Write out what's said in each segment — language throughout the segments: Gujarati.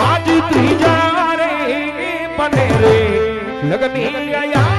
આજ ત્રીજા રે બને રે લગની આયા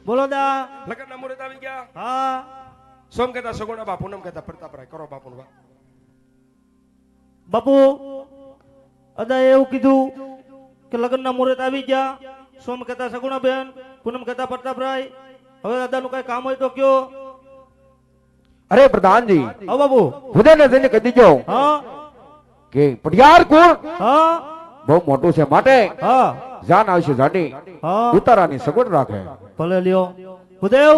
બોલો દા લગનના મુહૂર્ત આવી ગયા. હા સોમ કહેતા સગુણા બા, પૂનમ કહેતા પ્રતાપરાય. કરો બાપુનું બા. બાપુ અદાએ એવું કીધું કે લગ્નના મુહૂર્ત આવી ગયા. સોમ કહેતા સગુણા બેન, પૂનમ કહેતા પ્રતાપરાય. હવે દાદાનું કઈ કામ હોય તો કયો. અરે પ્રધાનજી, હા બાપુ હૃદયને જઈને કહી દીજો હા કે પટિયાર કુળ હા બહુ મોટું છે, માટે હા જાન આવશે જાડી હા ઉતારાની સગવડ રાખે. ભલે લ્યો ભૂદેવ.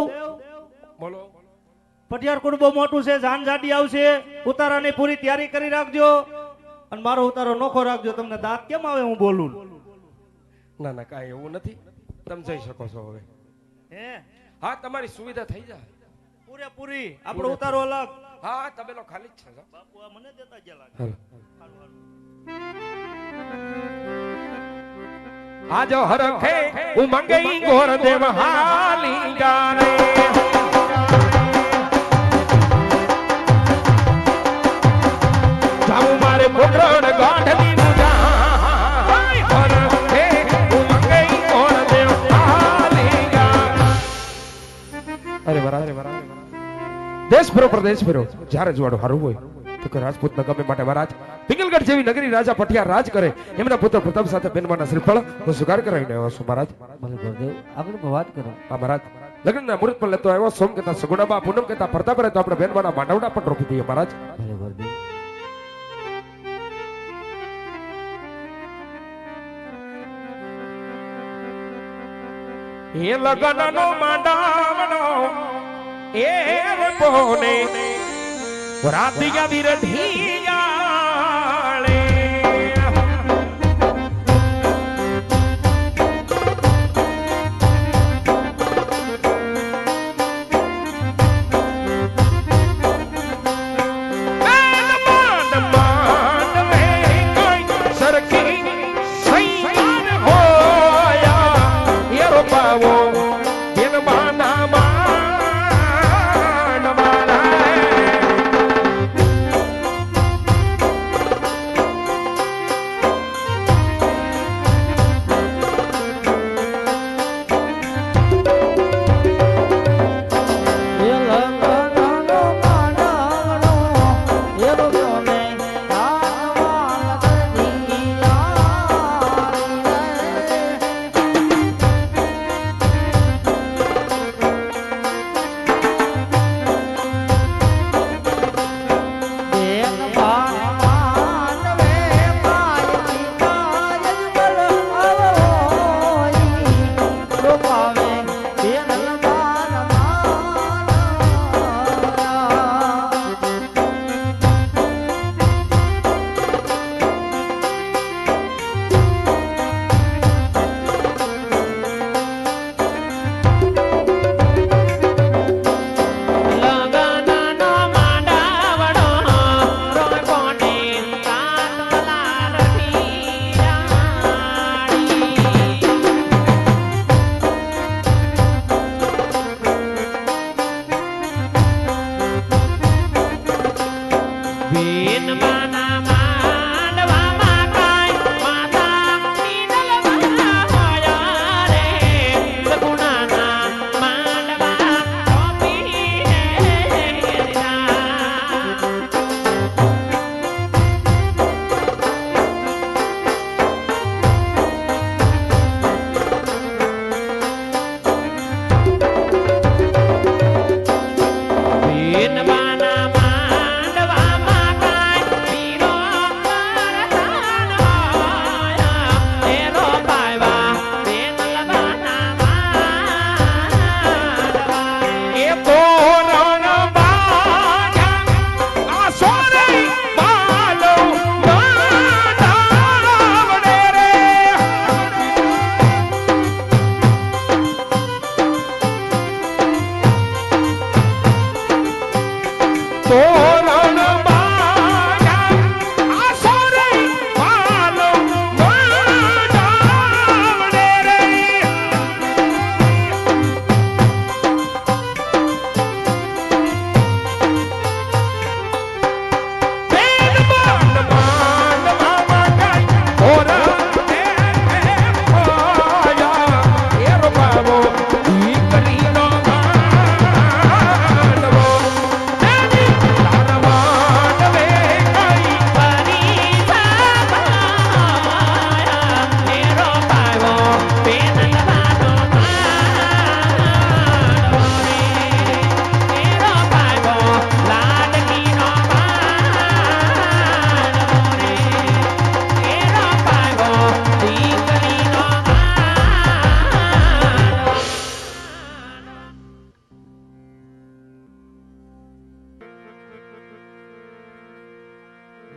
બોલો. પટિયારકોટ બહુ મોટું છે, જાન જાડી આવશે, ઉતારાની પૂરી તૈયારી કરી રાખજો અને મારો ઉતારો નોખો રાખજો. તમને દાંત કેમ આવે હું બોલું? ના ના કાંઈ એવું નથી, તમે જઈ શકો છો હવે. હે હા, તમારી સુવિધા થઈ જાય પૂરેપૂરી. આપણો ઉતારો અલગ. હા, તબેલો ખાલી જ છે બાપુ આ મને દેતા ગયા લાગે. આજો હરખે ઉમંગઈ ગોર દેવ હાલી ગારે. જાઉં મારે મોકરણ ગાંઠની મુજા. હરખે ઉમંગઈ ગોર દેવ હાલી ગારે. અરે વરા દેશ ફરો પ્રદેશ ફરો, જ્યારે જવાડો હારું હોય તો કે રાજપૂતના ગમે માટે મહારાજ પિંગલગઢ જેવી નગરી રાજા પટિયાર રાજ કરે, એમના પુત્ર પ્રતાપ સાથે બેનમાના શ્રીફળ હું સુગાર કરાવીને આવ્યો છું મહારાજ. ભલે ગુરુદેવ આગળ વાત કરો. હા મહારાજ, લગ્નના મુહૂર્ત પર લેતો આવ્યો. સોમ કહેતા સગુણાબા, પૂનમ કહેતા પ્રતાપ રહે તો આપણે બેનમાના માંડવડા પણ રોકી દઈએ મહારાજ. ભલે ગુરુદેવ. એ લગ્નનો માંડવડો એ પોને રાતિયા વિરધિયાળે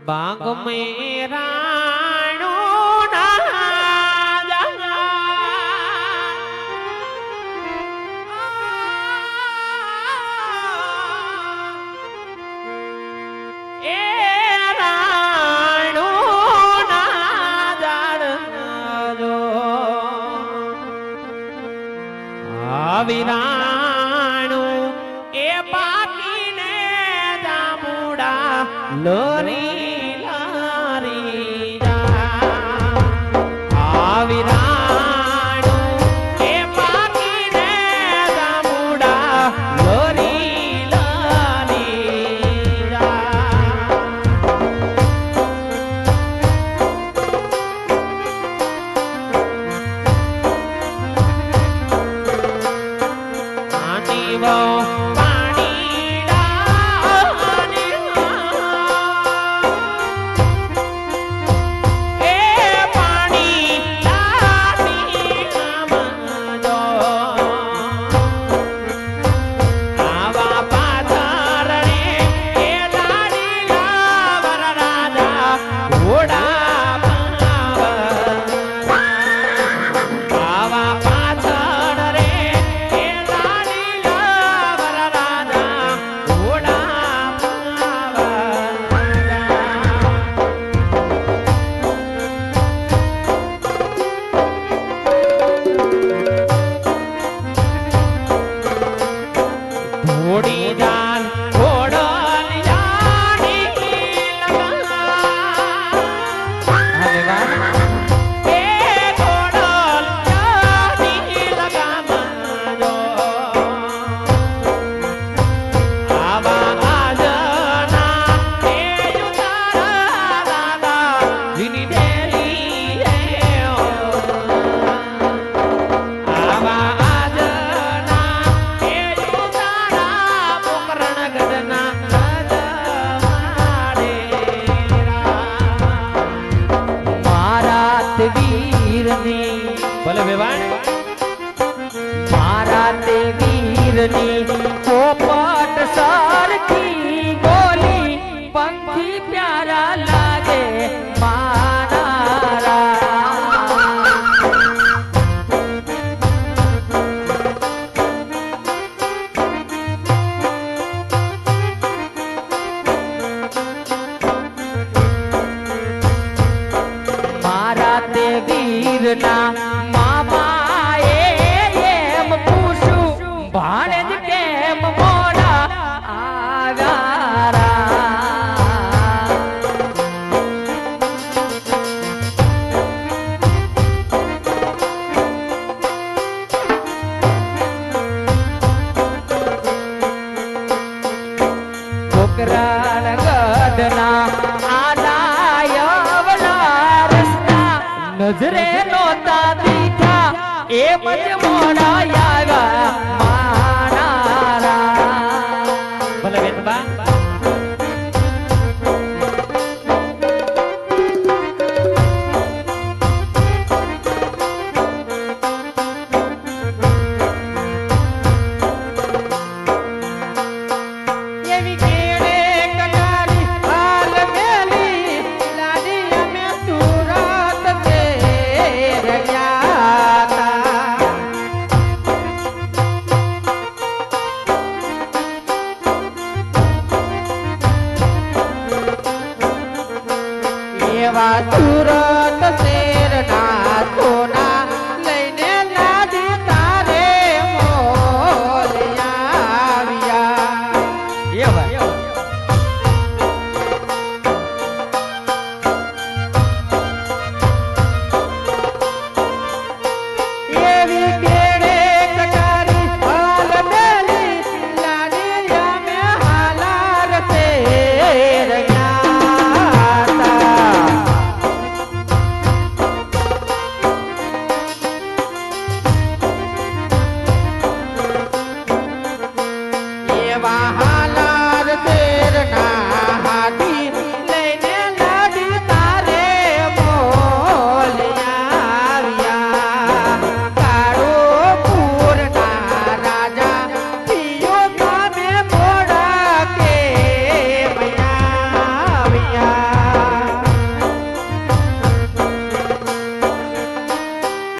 બાગ મેરાણો ના એ રાણો ના જાડ જો વિરાણો એ પાકીને જામુડા લોરી પાણી જોડીદાર ઘોડલિયાની લગામ હવે વાહ એ ઘોડલિયાની લગામ જો આવા આજના એ ઉતારા દાદા જીની દેલી આવા આજના એ ઉતારા પોકરણ ગઢના રજવાડે મારા તે વીરની ભલે વેવાણ મારા તે વીરની પોપટ સરખી બોલી પંખી પ્યારા લાગે મારા મારા તે વીરના મામાએ એમ પૂછ્યું ભાણેજ કેમ મોડા આવ્યા રા? છોકરાન ગઢના આડાયવલા રસ્તા નજરે નોતા દીઠા એમ જ મોડા આવ્યા મારા ભલે વેતબા એવી કેડે કટારી હાલ મેલી લાડી અમે સુરત તે રહ્યા તા એવા સુરત શેરના સોના લઈને લાડી તારે મોલ્યા એવી કેડે કટારી હાલ મેલી લાડી અમે હાલાર તે રહ્યા તા એવા